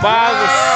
Bagus.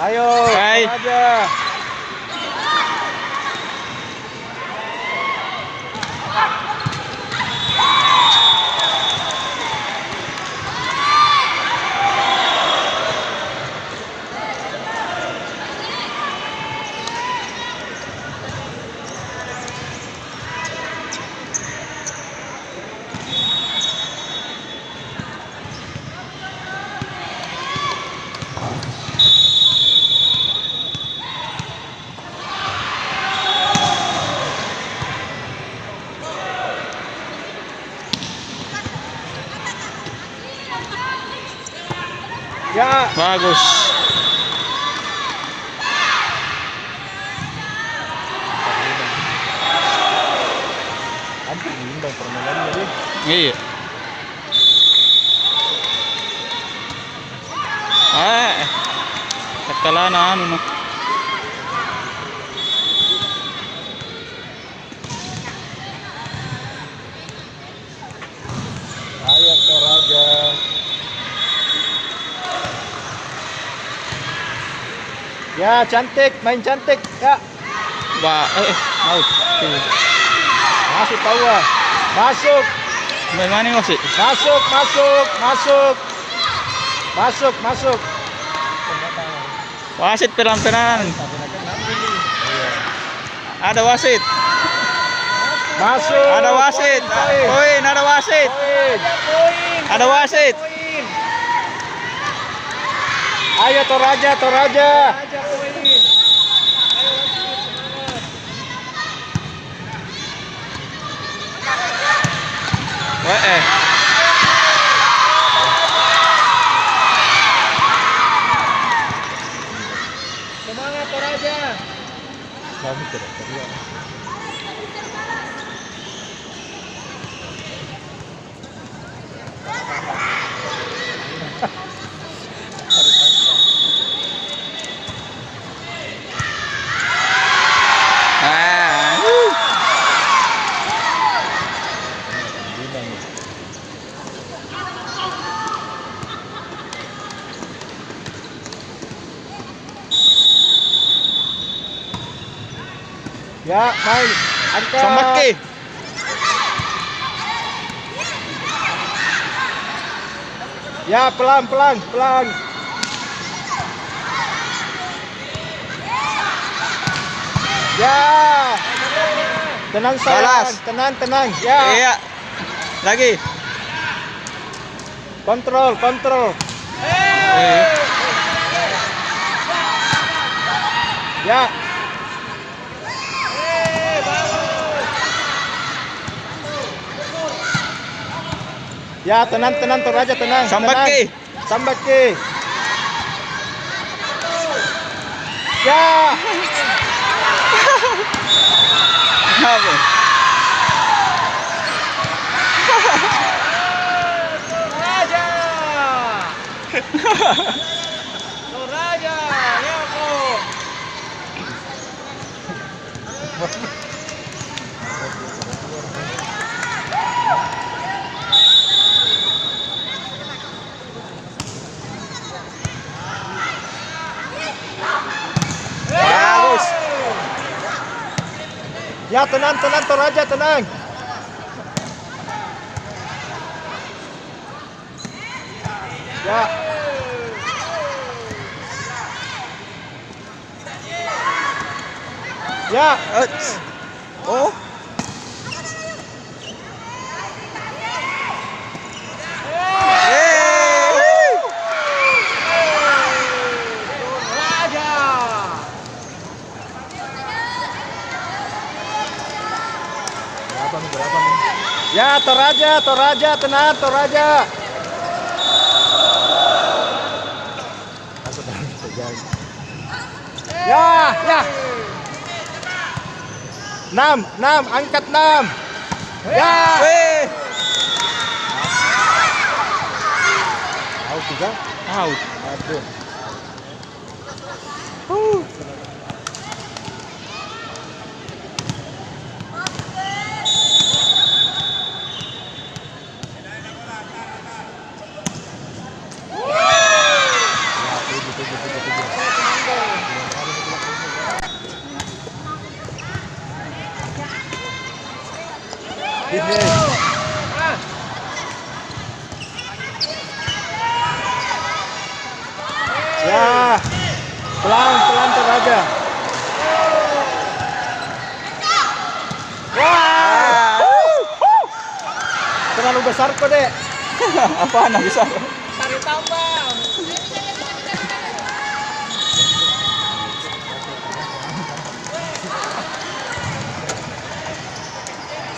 Ayo, Hai. aja. Ya, Bagus. hampir imbang permainannya deh. Iya. Tekalan anu no. Ayo Toraja. Ya, cantik, main cantik. Ya, Out. masuk tawa. Masuk, Main mana masih? masuk, masuk, masuk. Masuk, masuk. Wasit pelan-pelan. Ada wasit. Masuk. Ada wasit. Poin, Poin, ada wasit. poin. Ada wasit. Ayo Toraja, Toraja. Semangat Toraja. Selamat ya. Ya, main. Angkat. Sambaki. Ya, pelan, pelan, pelan. Ya. Tenang sayang, Balas. tenang, tenang. Ya. Iya. Lagi. Kontrol, kontrol. Ya. Ya, tenang, tenang, Toraja, tenang. Sambaki. tenang. Sambaki. Ya. Apa? Toraja, Yoko. Bagus. Ya, tenang, tenang, Toraja, tenang. Ya. Ya. Oh. Toraja. Ya, Toraja, Toraja, tenang, Toraja. Ya, ya. 6, angkat 6. Ya. Weh. Out juga. Out. Aduh. Ya, pelan-pelan Toraja. Wah, terlalu besar kok dek. Apaan bisa? Tarik tambang.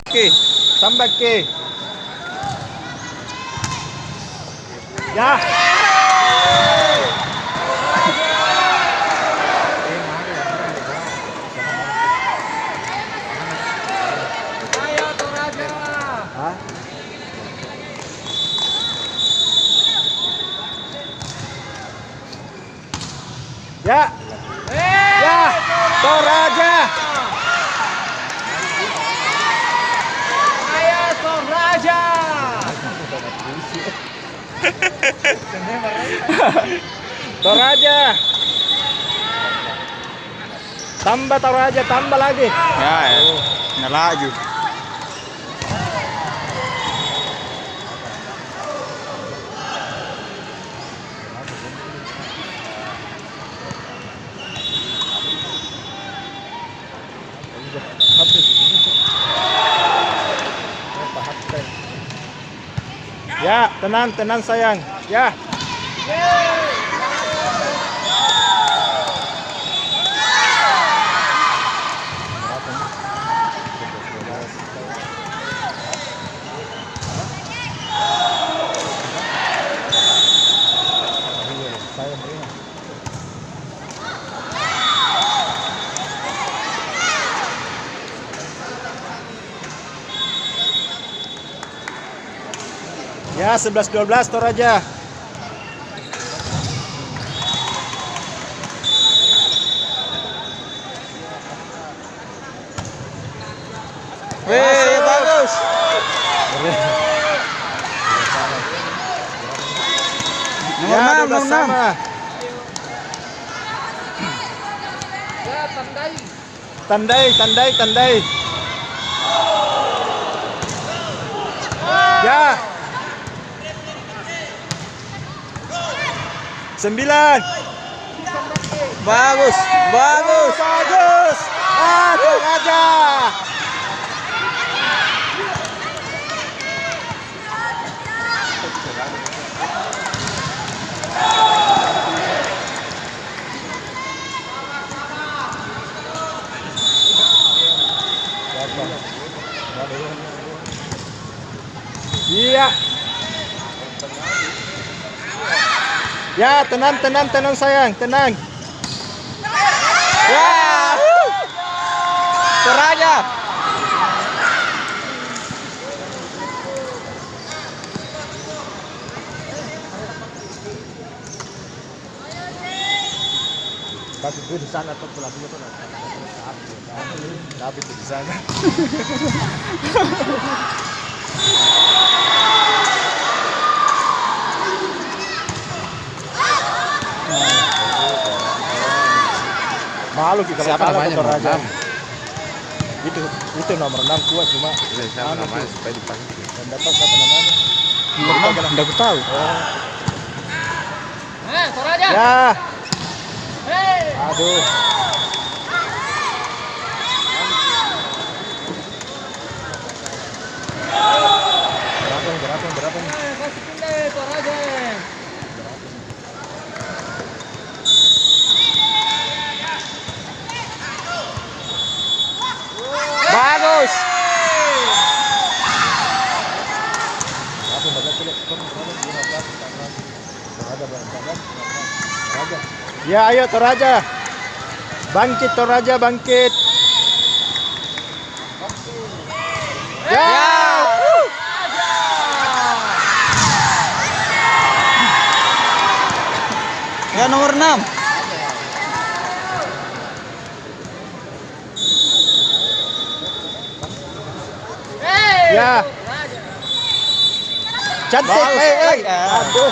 Oke. Tambah ke. Ya. Ayo Toraja. Hah? Ya. Ya. Toraja. Ayo Toraja. Toraja. Tambah Toraja, tambah lagi. Ya, ngelaju. Ya, tenang, tenang sayang. Ya. Ya, 11-12 Toraja. Weh, bagus. Ya, Nomor 6, nomor 6. sama. Tandai, tandai, tandai. Ya. 9. Bagus, bagus. Bagus. Ah, Toraja. Iya. Ya, tenang, tenang, tenang sayang, tenang. Wah. Toraja. Dapat itu di sana tuh pelatihnya tuh. Dapat itu di sana. Malu kita Siapa kalah namanya? ke Toraja. Nomor 6. Itu nomor 6 kuat cuma. Siapa Anu namanya tuh. supaya dipanggil. Dan dapat siapa namanya? Udah aku tahu. Toraja. Ya. Hei. Aduh. Berapa? Kasih pindah Toraja. Bagus. Ya, ayo Toraja. Bangkit Toraja, bangkit. Ya. Ya nomor 6. Hei. Ya. Toraja. Cantik, Bagus. Aduh.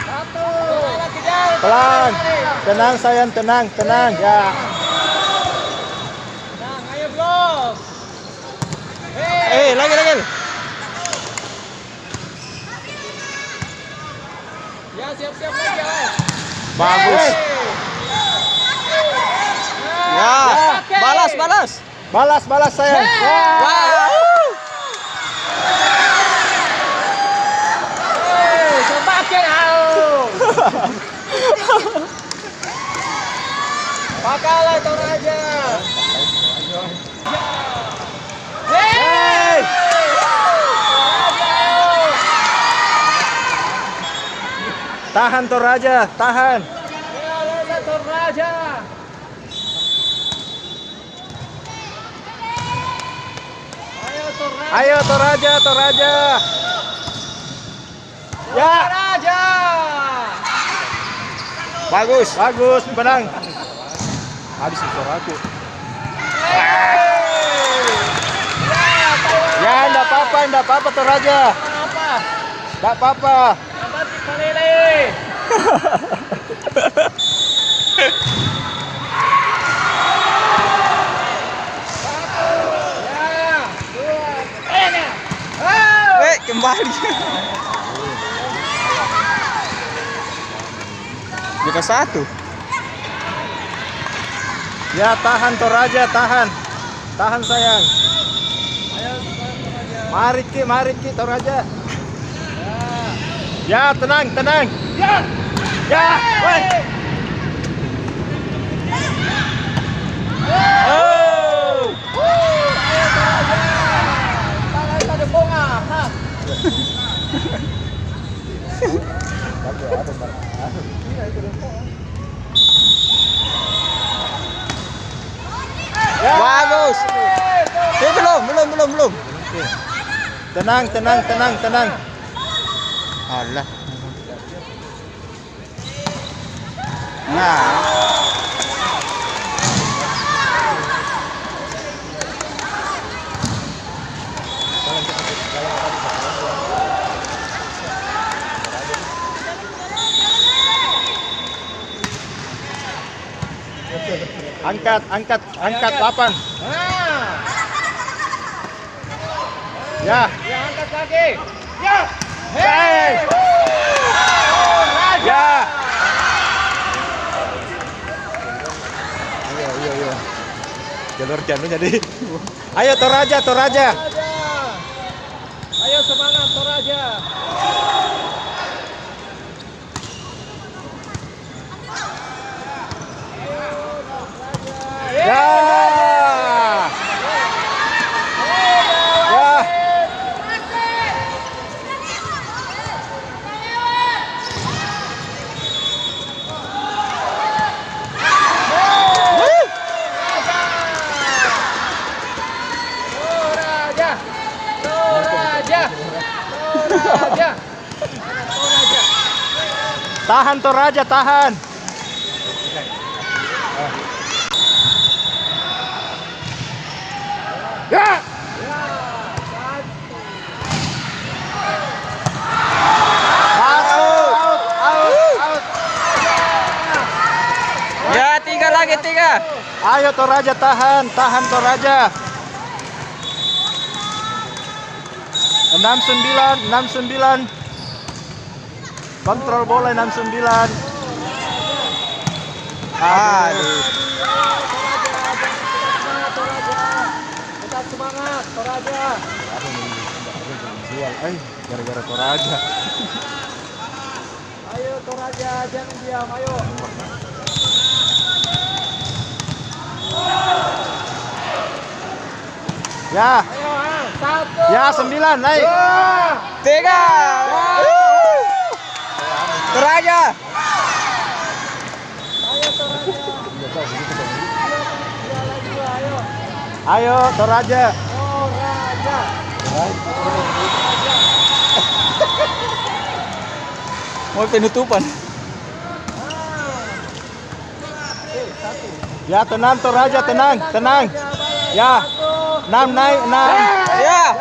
Satu. Lagi jauh. Pelan. Tenang sayang, tenang. Ya. Nah, ayo bos. Hei. Lagi. Ya siap-siap lagi ya. Bagus. Ya. Balas sayang. Ya. Semakin haus. Pakalah Toraja. Hey. Tahan Toraja, tahan. Ayo Toraja. Ayo Toraja. Ya. Toraja. Bagus. Bagus, menang. Habis suaraku. Ya, enggak apa-apa Toraja. Apa? Enggak apa-apa. Dapat Palele. Ya, dua, tiga. Kembali. Juga 1. Ya, tahan Toraja, tahan. Tahan sayang. Ayo Toraja. Mari Ki Toraja. Ya, tenang. Ya, woi. Oh. Ayo Toraja. Tangan pada bunga. Ha. Ya. Bagus. Belum. Tenang. Alah. Nah. Angkat papan. Nah, Ya. ya angkat lagi. Ya. Hey. Toraja. Ya. Iya. Jalur janu jadi. Ayo Toraja. Toraja. Ayo semangat Toraja. Ya. Ya. Toraja. Toraja. Toraja. Tahan Toraja, tahan. Ya. Out. Ya, 3 lagi, 3. Ayo Toraja, tahan Toraja. 69. Kontrol bola 69. Aduh. Tetap semangat, Toraja. Gara-gara Toraja. Ayo Toraja, jangan diam, ayo. Ya, Ayo, 1. ya 9 naik. 3. Toraja. Ayo Toraja. Ayo. Ayo Toraja. Toraja. Mau penutupan. Ya tenang Toraja, tenang. Ya, 6 naik, 6. Ya.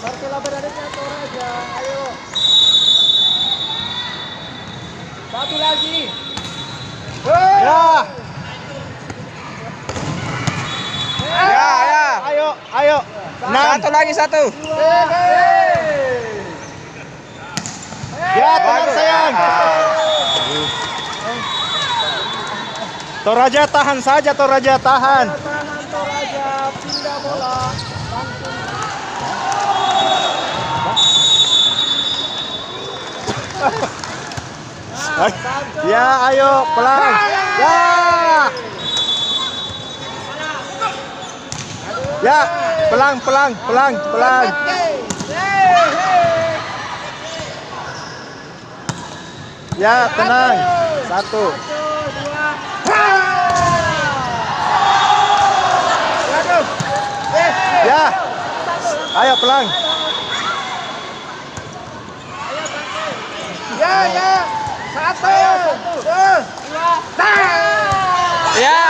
Marcela Bernadette Toraja, ayo. 1 lagi. Ya. Ya. Ayo. 6. 1 lagi, 1. Ya, tenang sayang. Toraja tahan saja, Toraja tahan. Tahan Toraja, pindah bola. Langsung. Ya, ayo pelan. Ya. Ya, pelan. Ya, tenang. 1. Ya. Ayo pelan. Ya. 1. Ya.